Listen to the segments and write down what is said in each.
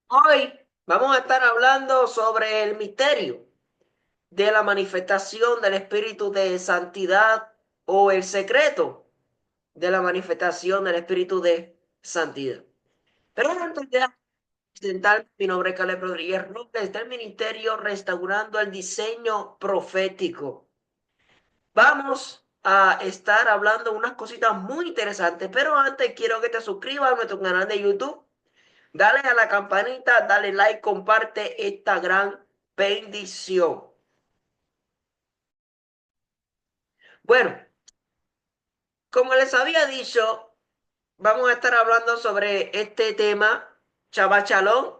Hoy vamos a estar hablando sobre el misterio de la manifestación del Espíritu de Santidad o el secreto de la manifestación del Espíritu de Santidad. Pero antes de presentar, mi nombre es Caleb Rodríguez Robles del Ministerio Restaurando el Diseño Profético. Vamos a estar hablando unas cositas muy interesantes, pero antes quiero que te suscribas a nuestro canal de YouTube. Dale a la campanita, dale like, comparte esta gran bendición. Bueno, como les había dicho, vamos a estar hablando sobre este tema, Shabbat Shalom.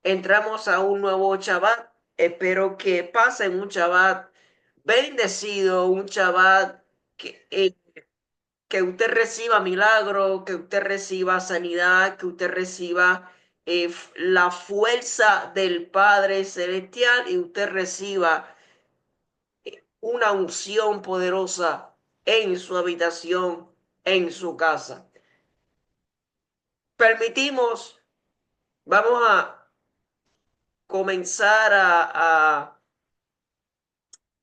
Entramos a un nuevo Shabbat. Espero que pasen un Shabbat bendecido, un Shabbat que usted reciba milagro, que usted reciba sanidad, que usted reciba la fuerza del Padre Celestial y usted reciba una unción poderosa en su habitación, en su casa. Permitimos, vamos a comenzar a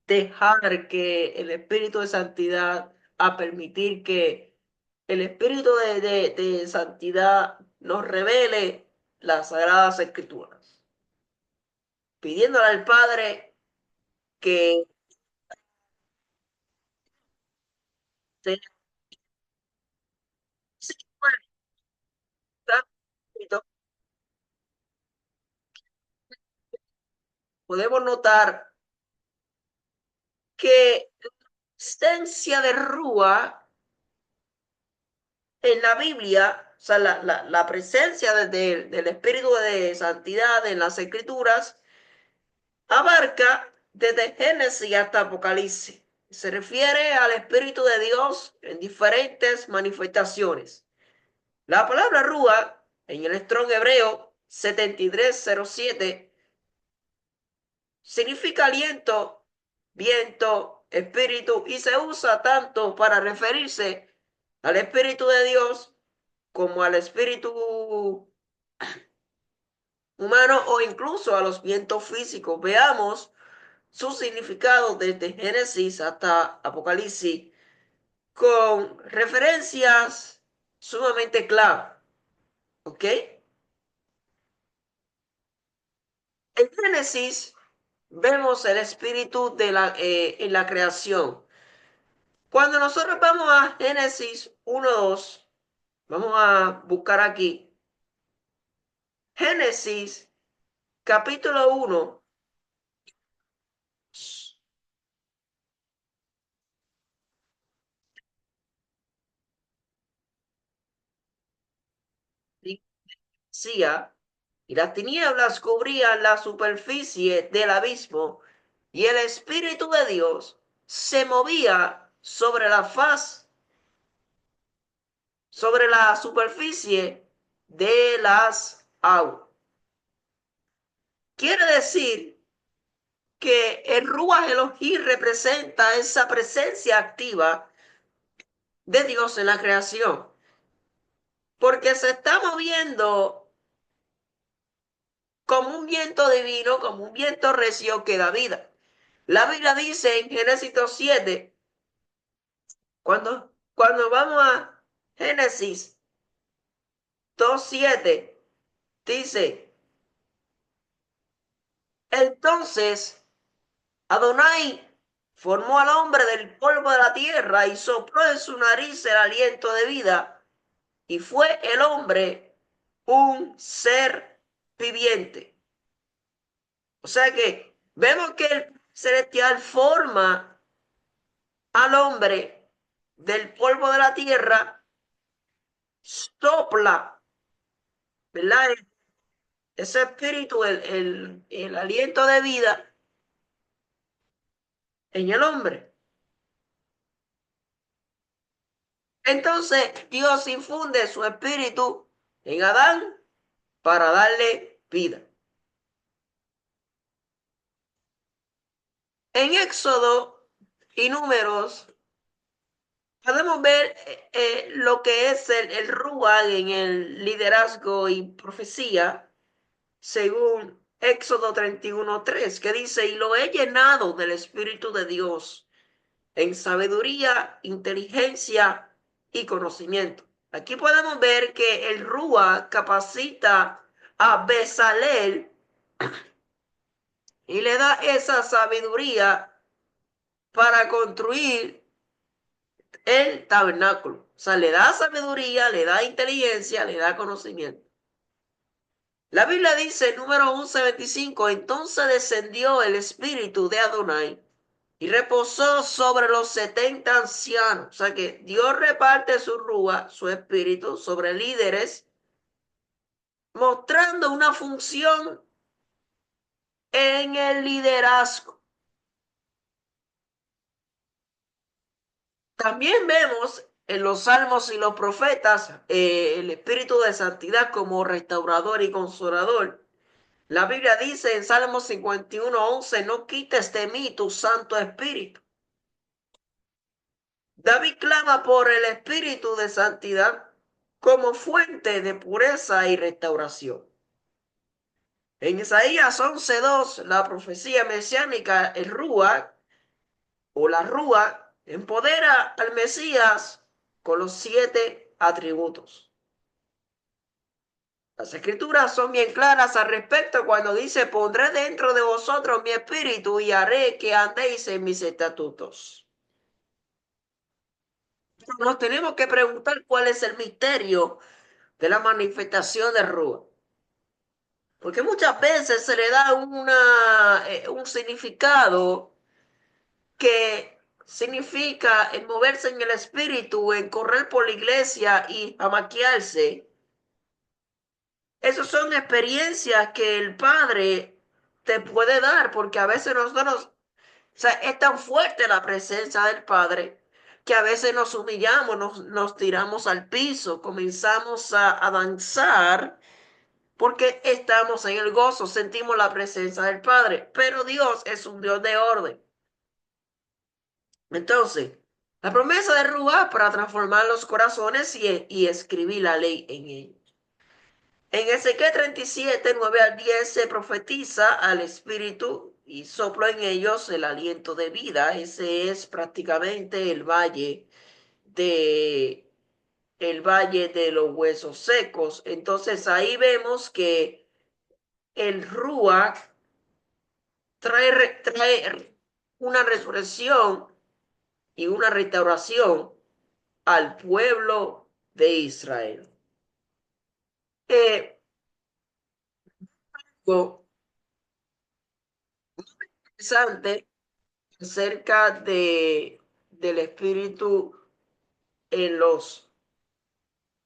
dejar que el Espíritu de Santidad, a permitir que el Espíritu de Santidad nos revele las Sagradas Escrituras, pidiéndole al Padre que sea escrito. Podemos notar que la existencia de Rúa en la Biblia, o sea, la presencia del Espíritu de Santidad en las Escrituras, abarca desde Génesis hasta Apocalipsis. Se refiere al Espíritu de Dios en diferentes manifestaciones. La palabra Rúa en el Strong Hebreo 7307 significa aliento, viento, espíritu y se usa tanto para referirse al Espíritu de Dios como al espíritu humano o incluso a los vientos físicos. Veamos su significado desde Génesis hasta Apocalipsis con referencias sumamente claras. ¿Ok? En Génesis vemos el espíritu en la creación. Cuando nosotros vamos a Génesis 1:2, vamos a buscar aquí. Génesis capítulo 1 decía, y las tinieblas cubrían la superficie del abismo, y el Espíritu de Dios se movía sobre la superficie de las aguas. Quiere decir que el Ruach Elohim representa esa presencia activa de Dios en la creación, porque se está moviendo como un viento divino, como un viento recio que da vida. La Biblia dice en Génesis 2:7, cuando vamos a Génesis 2:7, dice, entonces Adonai formó al hombre del polvo de la tierra y sopló en su nariz el aliento de vida, y fue el hombre un ser viviente. O sea que vemos que el celestial forma al hombre del polvo de la tierra, sopla, ¿verdad? Ese espíritu, el aliento de vida en el hombre. Entonces Dios infunde su espíritu en Adán para darle vida. En Éxodo y Números podemos ver lo que es el Ruach en el liderazgo y profecía. según Éxodo 31:3, que dice, y lo he llenado del Espíritu de Dios en sabiduría, inteligencia y conocimiento. Aquí podemos ver que el Rúa capacita a Bezalel y le da esa sabiduría para construir el tabernáculo. O sea, le da sabiduría, le da inteligencia, le da conocimiento. La Biblia dice, número 11:25, entonces descendió el espíritu de Adonai y reposó sobre los 70 ancianos. O sea que Dios reparte su rúa, su espíritu, sobre líderes, mostrando una función en el liderazgo. También vemos en los salmos y los profetas el espíritu de santidad como restaurador y consolador. La Biblia dice en Salmos 51:11, no quites de mí tu santo espíritu. David clama por el espíritu de santidad como fuente de pureza y restauración. En Isaías 11:2, la profecía mesiánica, el Rúa o la Rúa, empodera al Mesías con los 7 atributos. Las escrituras son bien claras al respecto cuando dice, pondré dentro de vosotros mi espíritu y haré que andéis en mis estatutos. Nos tenemos que preguntar cuál es el misterio de la manifestación de Rúa. Porque muchas veces se le da un significado que significa el moverse en el espíritu, en correr por la iglesia y amaquearse. Esas son experiencias que el Padre te puede dar, porque a veces nosotros, o sea, es tan fuerte la presencia del Padre que a veces nos humillamos, nos tiramos al piso, comenzamos a danzar porque estamos en el gozo, sentimos la presencia del Padre, pero Dios es un Dios de orden. Entonces, la promesa de Ruá para transformar los corazones y escribir la ley en ellos. En Ezequiel 37:9 al 10 se profetiza al Espíritu y sopla en ellos el aliento de vida. Ese es prácticamente el valle de los huesos secos. Entonces ahí vemos que el Ruach trae una resurrección y una restauración al pueblo de Israel. Algo interesante acerca del espíritu en los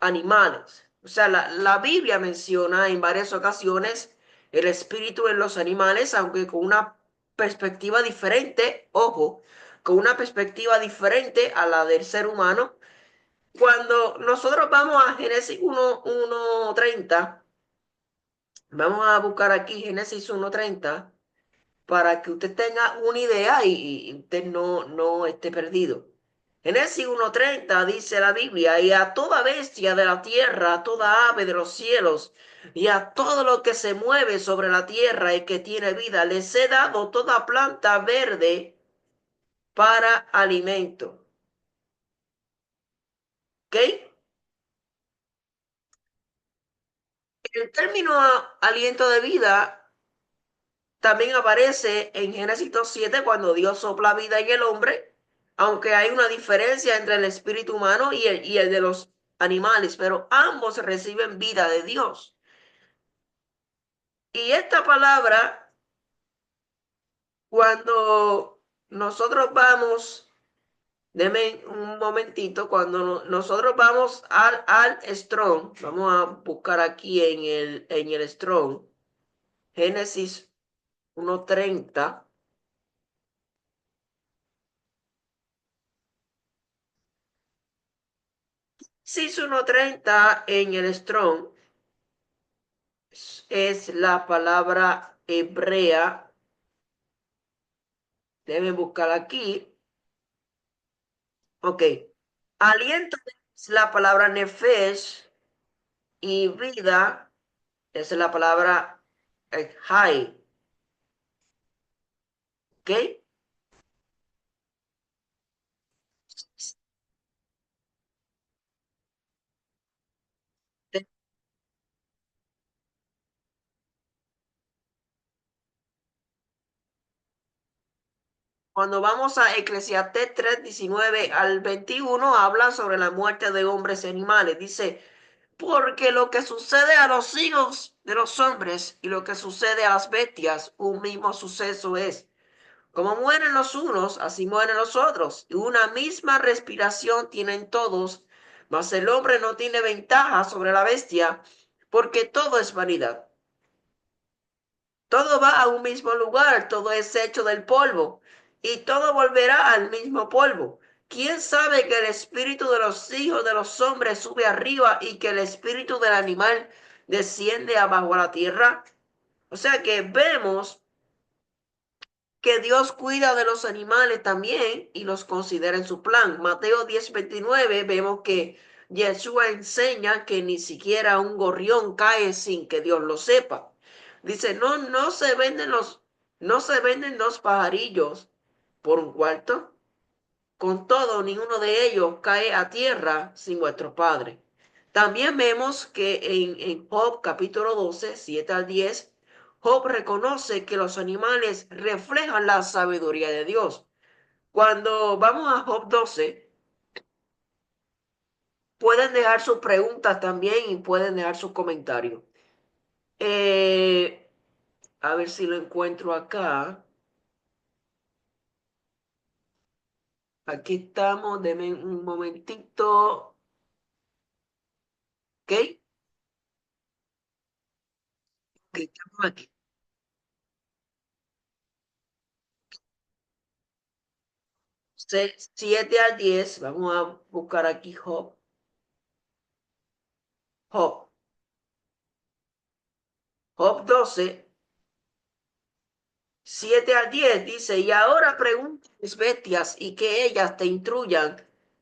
animales. O sea, la Biblia menciona en varias ocasiones el espíritu en los animales, aunque con una perspectiva diferente, ojo, con una perspectiva diferente a la del ser humano. Cuando nosotros vamos a Génesis 1:30, vamos a buscar aquí Génesis 1:30 para que usted tenga una idea y usted no esté perdido. Génesis 1:30 dice la Biblia, y a toda bestia de la tierra, a toda ave de los cielos, y a todo lo que se mueve sobre la tierra y que tiene vida, les he dado toda planta verde para alimento. ¿Ok? El término aliento de vida también aparece en Génesis 2:7 cuando Dios sopla vida en el hombre, aunque hay una diferencia entre el espíritu humano y el de los animales, pero ambos reciben vida de Dios. Y esta palabra, cuando nosotros vamos, deme un momentito, cuando nosotros vamos al Strong, vamos a buscar aquí en el Strong, Génesis 1:30. Génesis 1:30 en el Strong es la palabra hebrea. Deben buscar aquí. Ok. Aliento es la palabra nefesh y vida es la palabra high, ¿ok? Cuando vamos a Eclesiastés 3:19 al 21 habla sobre la muerte de hombres y animales. Dice, porque lo que sucede a los hijos de los hombres y lo que sucede a las bestias, un mismo suceso es. Como mueren los unos, así mueren los otros. Y una misma respiración tienen todos, mas el hombre no tiene ventaja sobre la bestia, porque todo es vanidad. Todo va a un mismo lugar, todo es hecho del polvo, y todo volverá al mismo polvo. ¿Quién sabe que el espíritu de los hijos de los hombres sube arriba y que el espíritu del animal desciende abajo a la tierra? O sea que vemos que Dios cuida de los animales también y los considera en su plan. Mateo 10:29 vemos que Yeshua enseña que ni siquiera un gorrión cae sin que Dios lo sepa. Dice, no se venden los pajarillos por un cuarto. Con todo, ninguno de ellos cae a tierra sin vuestro Padre. También vemos que en Job capítulo 12:7 al 10, Job reconoce que los animales reflejan la sabiduría de Dios. Cuando vamos a Job 12, pueden dejar sus preguntas también y pueden dejar sus comentarios. Eh, a ver si lo encuentro acá. Aquí estamos, denme un momentito. ¿Ok? Ok, estamos aquí. 7 al 10, vamos a buscar aquí Job. Job, Job 12:7 al 10 dice, y ahora pregunta a las bestias y que ellas te instruyan,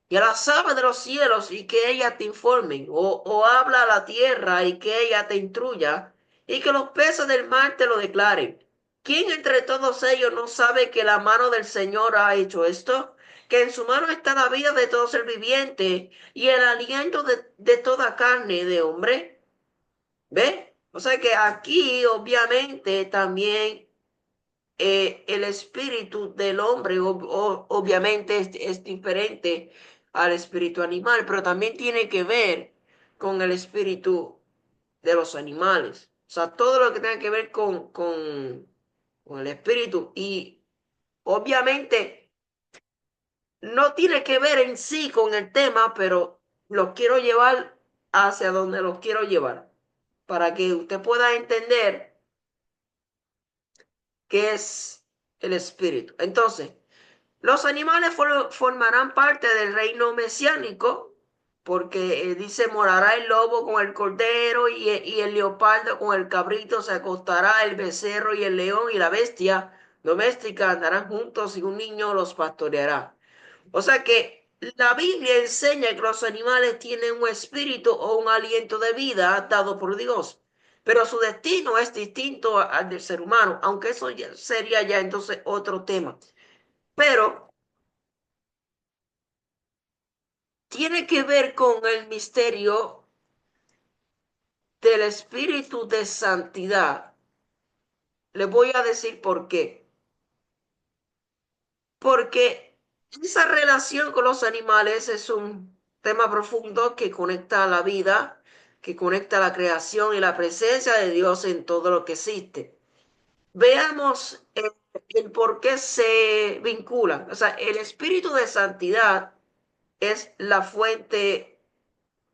y a las aves de los cielos y que ellas te informen, o habla a la tierra y que ella te instruya, y que los peces del mar te lo declaren. ¿Quién entre todos ellos no sabe que la mano del Señor ha hecho esto? Que en su mano está la vida de todo ser viviente y el aliento de toda carne de hombre. ¿Ve? O sea que aquí obviamente también el espíritu del hombre obviamente es diferente al espíritu animal, pero también tiene que ver con el espíritu de los animales. O sea, todo lo que tenga que ver con el espíritu. Y obviamente no tiene que ver en sí con el tema, pero lo quiero llevar hacia donde lo quiero llevar, para que usted pueda entender qué es el espíritu. Entonces, los animales formarán parte del reino mesiánico, porque dice, morará el lobo con el cordero y el leopardo con el cabrito, se acostará el becerro y el león y la bestia doméstica andarán juntos y un niño los pastoreará. O sea que la Biblia enseña que los animales tienen un espíritu o un aliento de vida dado por Dios, pero su destino es distinto al del ser humano, aunque eso sería ya entonces otro tema. Pero tiene que ver con el misterio del espíritu de santidad. Le voy a decir por qué. Porque esa relación con los animales es un tema profundo que conecta a la vida, que conecta a la creación y la presencia de Dios en todo lo que existe. Veamos el por qué se vinculan. O sea, el espíritu de santidad es la fuente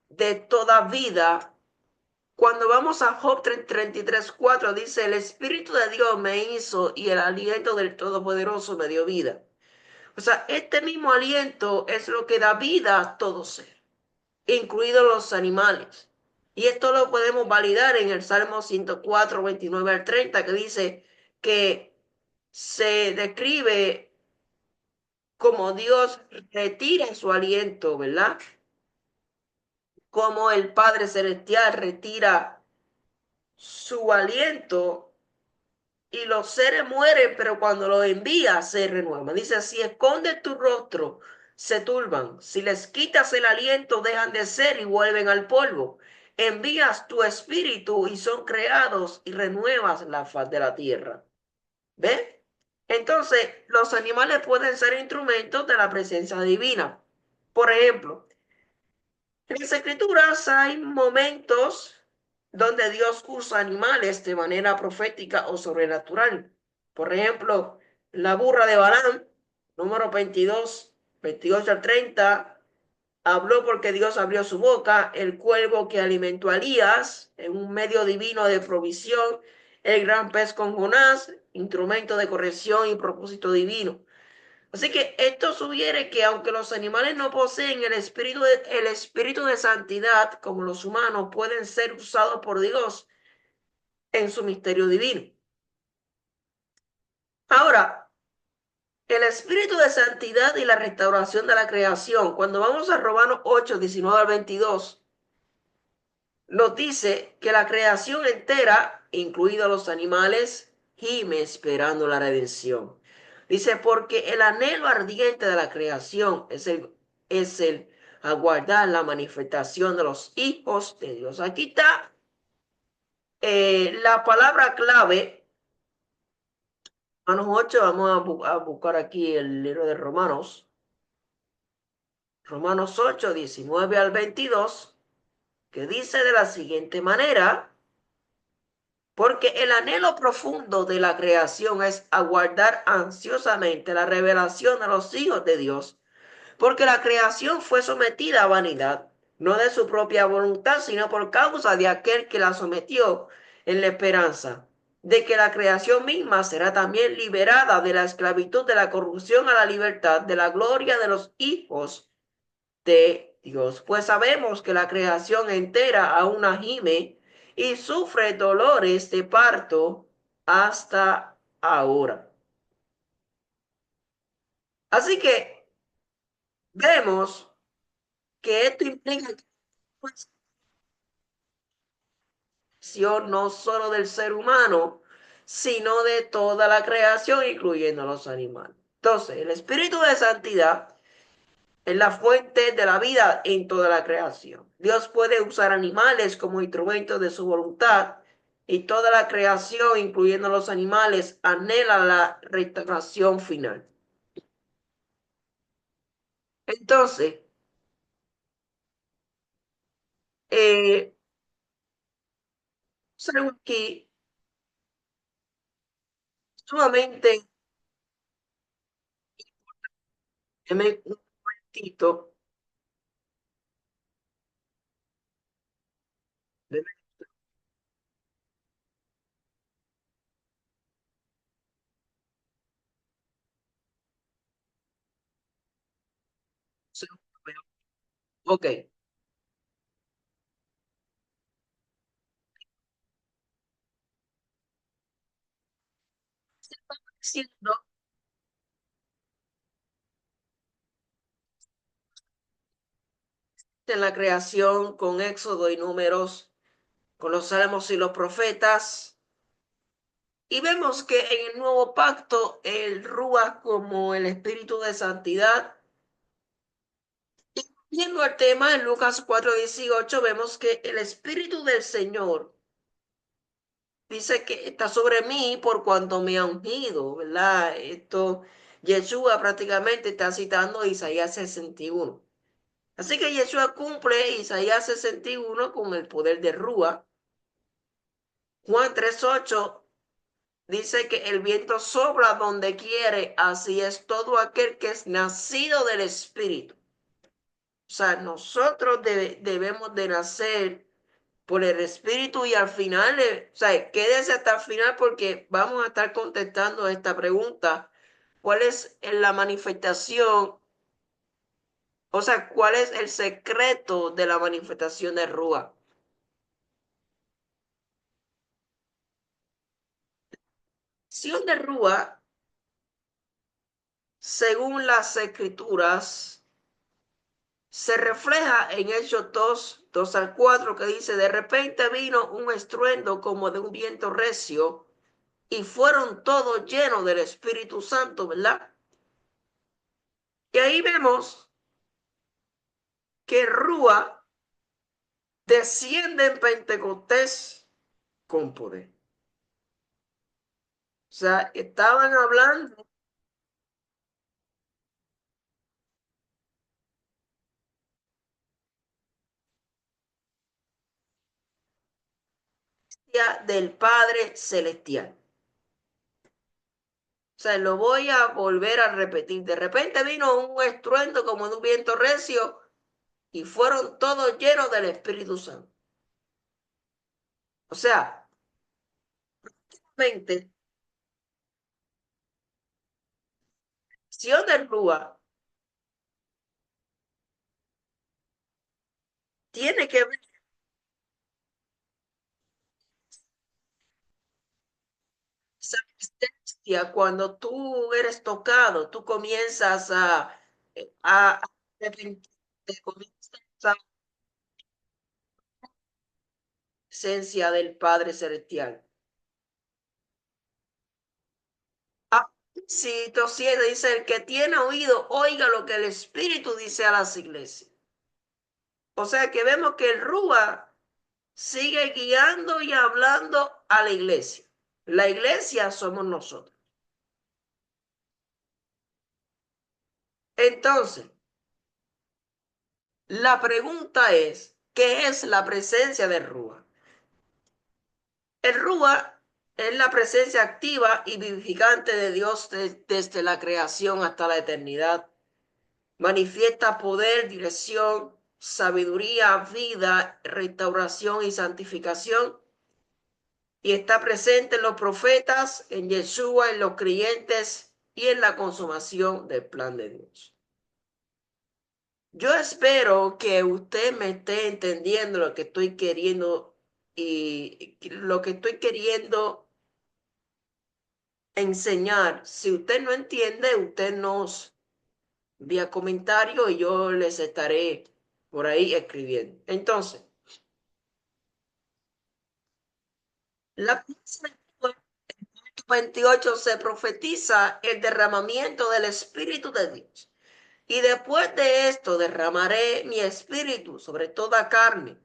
de toda vida. Cuando vamos a Job 33:4 dice, el Espíritu de Dios me hizo y el aliento del Todopoderoso me dio vida. O sea, este mismo aliento es lo que da vida a todo ser, incluidos los animales. Y esto lo podemos validar en el Salmo 104:29 al 30, que dice que se describe como Dios retira su aliento, ¿verdad? Como el Padre Celestial retira su aliento y los seres mueren, pero cuando los envías se renuevan. Dice, si escondes tu rostro, se turban. Si les quitas el aliento, dejan de ser y vuelven al polvo. Envías tu espíritu y son creados y renuevas la faz de la tierra. ¿Ve? Entonces, los animales pueden ser instrumentos de la presencia divina. Por ejemplo, en las escrituras hay momentos donde Dios usa animales de manera profética o sobrenatural. Por ejemplo, la burra de Balaam, número 22, 28 al 30, habló porque Dios abrió su boca, el cuervo que alimentó a Elías en un medio divino de provisión, el gran pez con Jonás, instrumento de corrección y propósito divino. Así que esto sugiere que aunque los animales no poseen el espíritu de santidad como los humanos, pueden ser usados por Dios en su misterio divino. Ahora, el espíritu de santidad y la restauración de la creación. Cuando vamos a Romanos 8, 19 al 22, nos dice que la creación entera, incluidos los animales, gime esperando la redención. Dice, porque el anhelo ardiente de la creación es el aguardar la manifestación de los hijos de Dios. Aquí está la palabra clave, Romanos 8, vamos a buscar aquí el libro de Romanos. Romanos 8, 19 al 22, que dice de la siguiente manera. Porque el anhelo profundo de la creación es aguardar ansiosamente la revelación de los hijos de Dios, porque la creación fue sometida a vanidad, no de su propia voluntad, sino por causa de aquel que la sometió, en la esperanza de que la creación misma será también liberada de la esclavitud de la corrupción a la libertad de la gloria de los hijos de Dios. Pues sabemos que la creación entera aún gime y sufre dolores de parto hasta ahora. Así que vemos que esto implica que no solo del ser humano, sino de toda la creación, incluyendo los animales. Entonces, el espíritu de santidad es la fuente de la vida en toda la creación. Dios puede usar animales como instrumentos de su voluntad y toda la creación, incluyendo los animales, anhela la restauración final. Entonces, eh, sabemos aquí sumamente, deme un momentito, deme un segundo. Ok, siendo en la creación con Éxodo y Números, con los salmos y los profetas. Y vemos que en el nuevo pacto el Rúa como el espíritu de santidad. Y viendo el tema en Lucas 4:18, vemos que el espíritu del Señor dice que está sobre mí por cuanto me ha ungido, ¿verdad? Esto, Yeshua prácticamente está citando Isaías 61. Así que Yeshua cumple Isaías 61 con el poder de Rúa. Juan 3:8 dice que el viento sopla donde quiere, así es todo aquel que es nacido del Espíritu. O sea, nosotros debemos de nacer por el Espíritu y al final, o sea, quédese hasta el final porque vamos a estar contestando esta pregunta. ¿Cuál es la manifestación? O sea, ¿cuál es el secreto de la manifestación de Rúa? La manifestación de Rúa, según las escrituras, se refleja en Hechos 2, 2 al 4, que dice, de repente vino un estruendo como de un viento recio y fueron todos llenos del Espíritu Santo, ¿verdad? Y ahí vemos que Rúa desciende en Pentecostés con poder. O sea, estaban hablando ya del Padre Celestial. O sea, lo voy a volver a repetir. De repente vino un estruendo como de un viento recio y fueron todos llenos del Espíritu Santo. O sea, mente, acción del Rúa tiene que ver esa existencia cuando tú eres tocado, tú comienzas a arrepentirte, comienzas a la esencia del Padre Celestial. Cito 7 dice, el que tiene oído, oiga lo que el Espíritu dice a las iglesias. O sea que vemos que el Rúa sigue guiando y hablando a la iglesia. La iglesia somos nosotros. Entonces, la pregunta es, ¿qué es la presencia del Rúa? El Rúa es la presencia activa y vivificante de Dios desde la creación hasta la eternidad. Manifiesta poder, dirección, sabiduría, vida, restauración y santificación. Y está presente en los profetas, en Yeshua, en los creyentes y en la consumación del plan de Dios. Yo espero que usted me esté entendiendo lo que estoy queriendo y lo que estoy queriendo enseñar. Si usted no entiende, usted nos vía comentario y yo les estaré por ahí escribiendo. Entonces, la 28 se profetiza el derramamiento del Espíritu de Dios. Y después de esto derramaré mi espíritu sobre toda carne,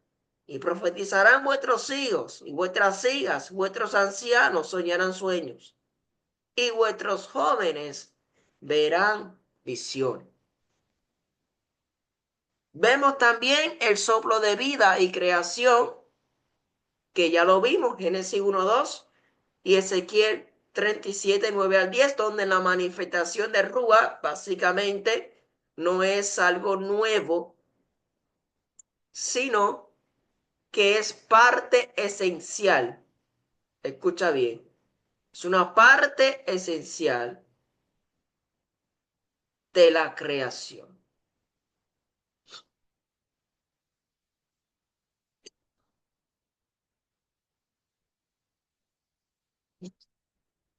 y profetizarán vuestros hijos y vuestras hijas, vuestros ancianos soñarán sueños, y vuestros jóvenes verán visiones. Vemos también el soplo de vida y creación, que ya lo vimos, Génesis 1:2 y Ezequiel 37, 9 al 10, donde la manifestación de Rúa básicamente no es algo nuevo, sino que es parte esencial. Escucha bien, es una parte esencial de la creación.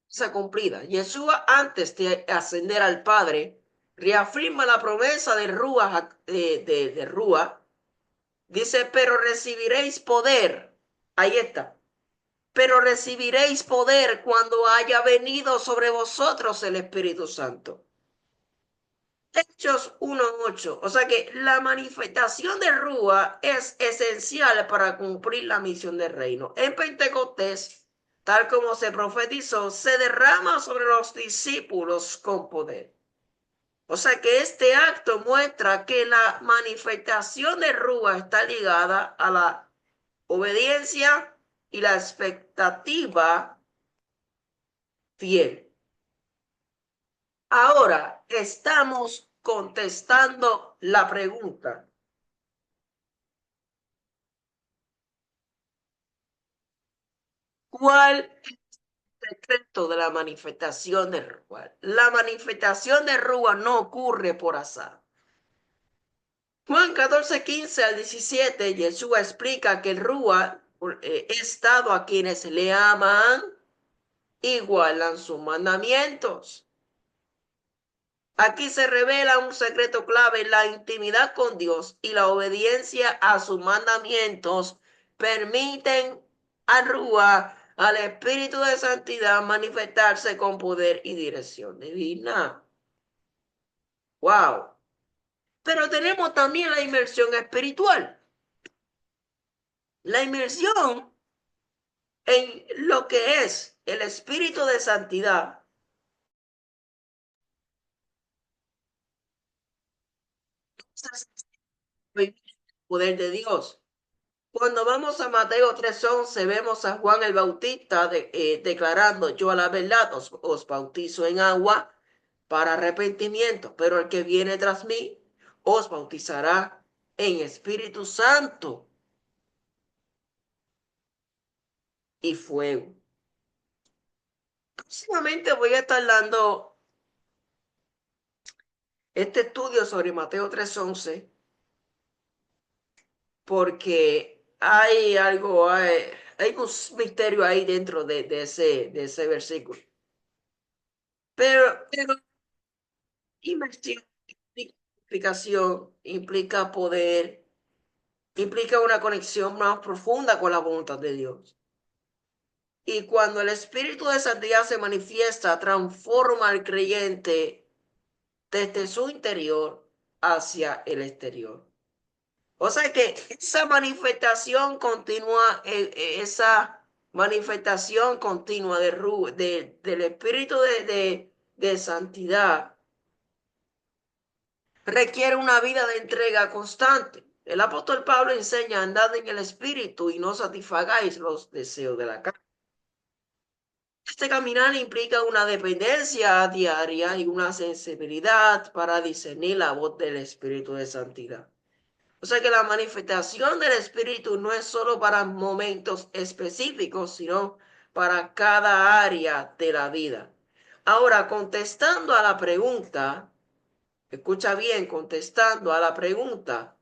Esa cumplida. Yeshua, antes de ascender al Padre, reafirma la promesa de Rúa, de Rúa. Dice, pero recibiréis poder. Ahí está. Pero recibiréis poder cuando haya venido sobre vosotros el Espíritu Santo. Hechos 1:8. O sea que la manifestación de Rúa es esencial para cumplir la misión del reino. En Pentecostés, tal como se profetizó, se derrama sobre los discípulos con poder. O sea que este acto muestra que la manifestación de Rúa está ligada a la obediencia y la expectativa fiel. Ahora estamos contestando la pregunta. ¿Cuál es el secreto de la manifestación de Rúa? La manifestación de Rúa no ocurre por azar. Juan 14:15 al 17, Yeshua explica que el Rúa es dado a quienes le aman y guardan sus mandamientos. Aquí se revela un secreto clave: la intimidad con Dios y la obediencia a sus mandamientos permiten a Rúa al Espíritu de Santidad manifestarse con poder y dirección divina. ¡Wow! Pero tenemos también la inmersión espiritual. La inmersión en lo que es el Espíritu de Santidad. El poder de Dios. Cuando vamos a Mateo 3:11, vemos a Juan el Bautista declarando: yo a la verdad os bautizo en agua para arrepentimiento, pero el que viene tras mí os bautizará en Espíritu Santo y fuego. Próximamente voy a estar dando este estudio sobre Mateo 3:11 porque hay un misterio ahí dentro de ese versículo. Pero inmersión implica explicación, implica poder, implica una conexión más profunda con la voluntad de Dios. Y cuando el Espíritu de Santidad se manifiesta, transforma al creyente desde su interior hacia el exterior. O sea que esa manifestación continua del Espíritu de Santidad requiere una vida de entrega constante. El apóstol Pablo enseña: andad en el Espíritu y no satisfagáis los deseos de la carne. Este caminar implica una dependencia diaria y una sensibilidad para discernir la voz del Espíritu de Santidad. O sea que la manifestación del Espíritu no es solo para momentos específicos, sino para cada área de la vida. Ahora, contestando a la pregunta, escucha bien, contestando a la pregunta,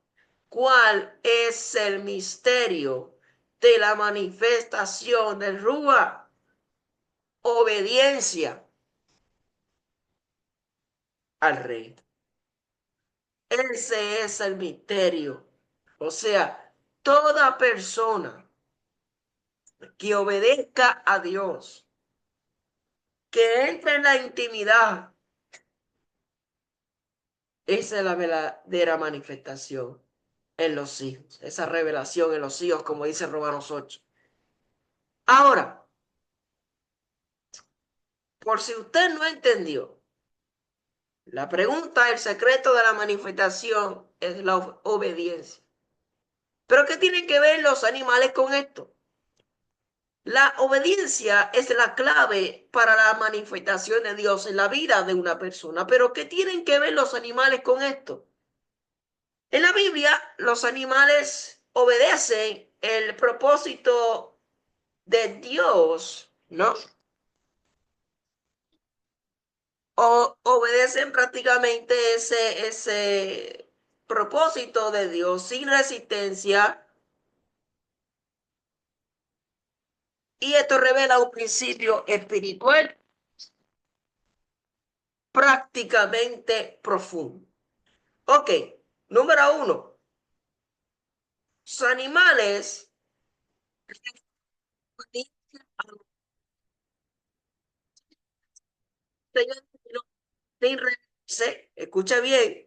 ¿cuál es el misterio de la manifestación del Rúa? Obediencia al Rey. Ese es el misterio. O sea, toda persona que obedezca a Dios, que entre en la intimidad, esa es la verdadera manifestación en los hijos, esa revelación en los hijos, como dice Romanos 8. Ahora, por si usted no entendió, la pregunta, el secreto de la manifestación es la obediencia. ¿Pero qué tienen que ver los animales con esto? La obediencia es la clave para la manifestación de Dios en la vida de una persona. ¿Pero qué tienen que ver los animales con esto? En la Biblia, los animales obedecen el propósito de Dios, ¿no? O obedecen prácticamente ese propósito de Dios sin resistencia. Y esto revela un principio espiritual prácticamente profundo. Ok, número uno, los animales sin rebelarse, escucha bien,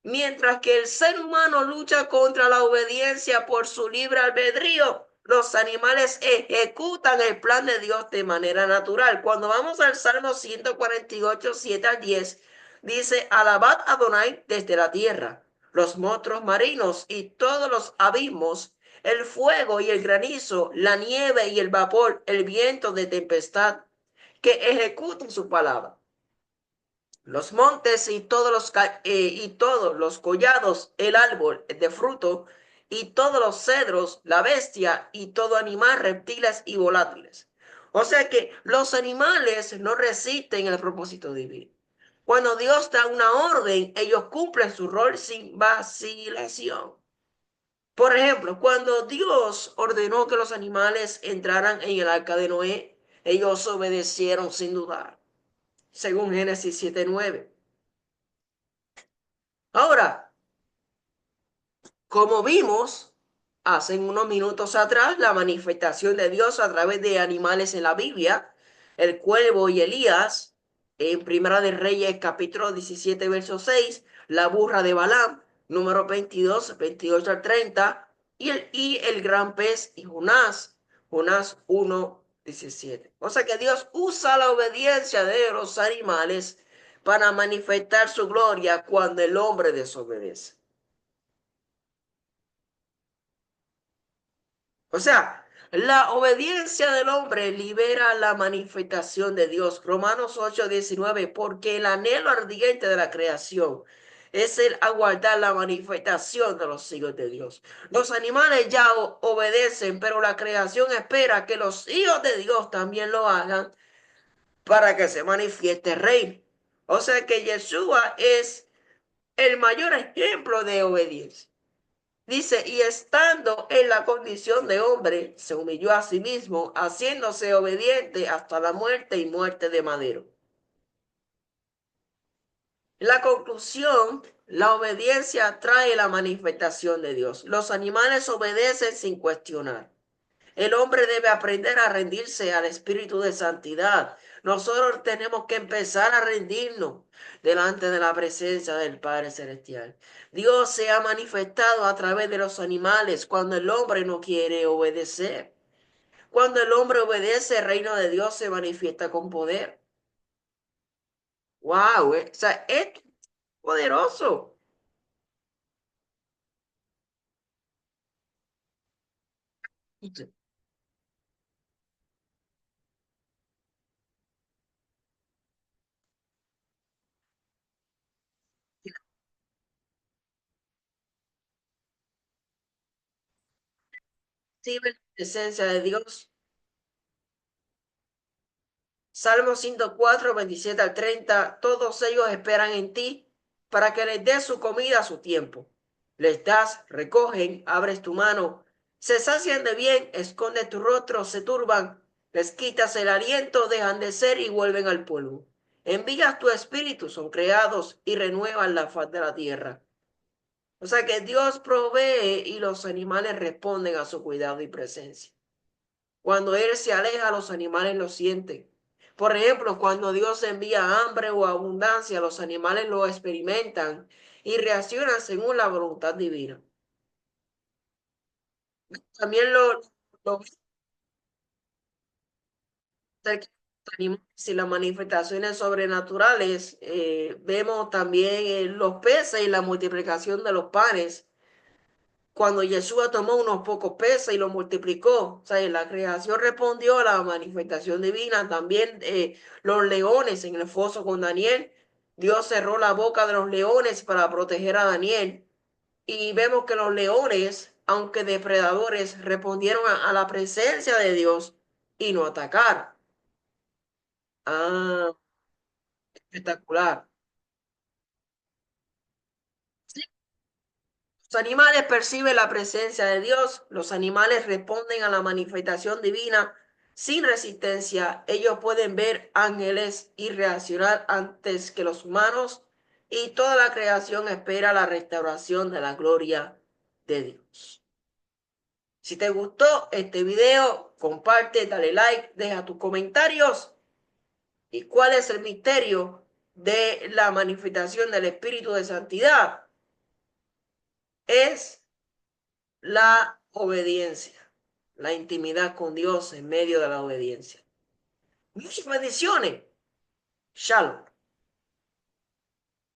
mientras que el ser humano lucha contra la obediencia por su libre albedrío, los animales ejecutan el plan de Dios de manera natural. Cuando vamos al Salmo 148, 7 al 10, dice: alabad a Adonai desde la tierra, los monstruos marinos y todos los abismos, el fuego y el granizo, la nieve y el vapor, el viento de tempestad, que ejecutan su palabra. Los montes y todos los collados, el árbol de fruto y todos los cedros, la bestia y todo animal, reptiles y volátiles. O sea que los animales no resisten el propósito divino. Cuando Dios da una orden, ellos cumplen su rol sin vacilación. Por ejemplo, cuando Dios ordenó que los animales entraran en el arca de Noé, ellos obedecieron sin dudar, según Génesis 7:9. Ahora, como vimos, hace unos minutos atrás la manifestación de Dios a través de animales en la Biblia, el cuervo y Elías, en Primera de Reyes capítulo 17 verso 6, la burra de Balaam, número 22 28 al 30, y el gran pez y Jonás, Jonás 1 17. O sea que Dios usa la obediencia de los animales para manifestar su gloria cuando el hombre desobedece. O sea, la obediencia del hombre libera la manifestación de Dios. Romanos 8:19, porque el anhelo ardiente de la creación es el aguardar la manifestación de los hijos de Dios. Los animales ya obedecen, pero la creación espera que los hijos de Dios también lo hagan para que se manifieste el reino. O sea que Yeshua es el mayor ejemplo de obediencia. Dice, y estando en la condición de hombre, se humilló a sí mismo, haciéndose obediente hasta la muerte y muerte de madero. La conclusión, la obediencia trae la manifestación de Dios. Los animales obedecen sin cuestionar. El hombre debe aprender a rendirse al espíritu de santidad. Nosotros tenemos que empezar a rendirnos delante de la presencia del Padre Celestial. Dios se ha manifestado a través de los animales cuando el hombre no quiere obedecer. Cuando el hombre obedece, el reino de Dios se manifiesta con poder. ¡Wow! O sea, es poderoso. Sí, la presencia de Dios. Salmo 104, 27 al 30, todos ellos esperan en ti para que les des su comida a su tiempo. Les das, recogen, abres tu mano, se sacian de bien, escondes tu rostro, se turban, les quitas el aliento, dejan de ser y vuelven al polvo. Envías tu espíritu, son creados y renuevan la faz de la tierra. O sea que Dios provee y los animales responden a su cuidado y presencia. Cuando Él se aleja, los animales lo sienten. Por ejemplo, cuando Dios envía hambre o abundancia, los animales lo experimentan y reaccionan según la voluntad divina. También lo si las manifestaciones sobrenaturales, vemos también los peces y la multiplicación de los panes cuando Yeshua tomó unos pocos peces y los multiplicó. O sea, la creación respondió a la manifestación divina. También los leones en el foso con Daniel. Dios cerró la boca de los leones para proteger a Daniel. Y vemos que los leones, aunque depredadores, respondieron a la presencia de Dios y no atacaron. Ah, espectacular. Sí, los animales perciben la presencia de Dios, los animales responden a la manifestación divina sin resistencia. Ellos pueden ver ángeles y reaccionar antes que los humanos y toda la creación espera la restauración de la gloria de Dios. Si te gustó este video, comparte, dale like, deja tus comentarios y cuál es el misterio de la manifestación del Espíritu de Santidad. Es la obediencia, la intimidad con Dios en medio de la obediencia. Muchas bendiciones. Shalom.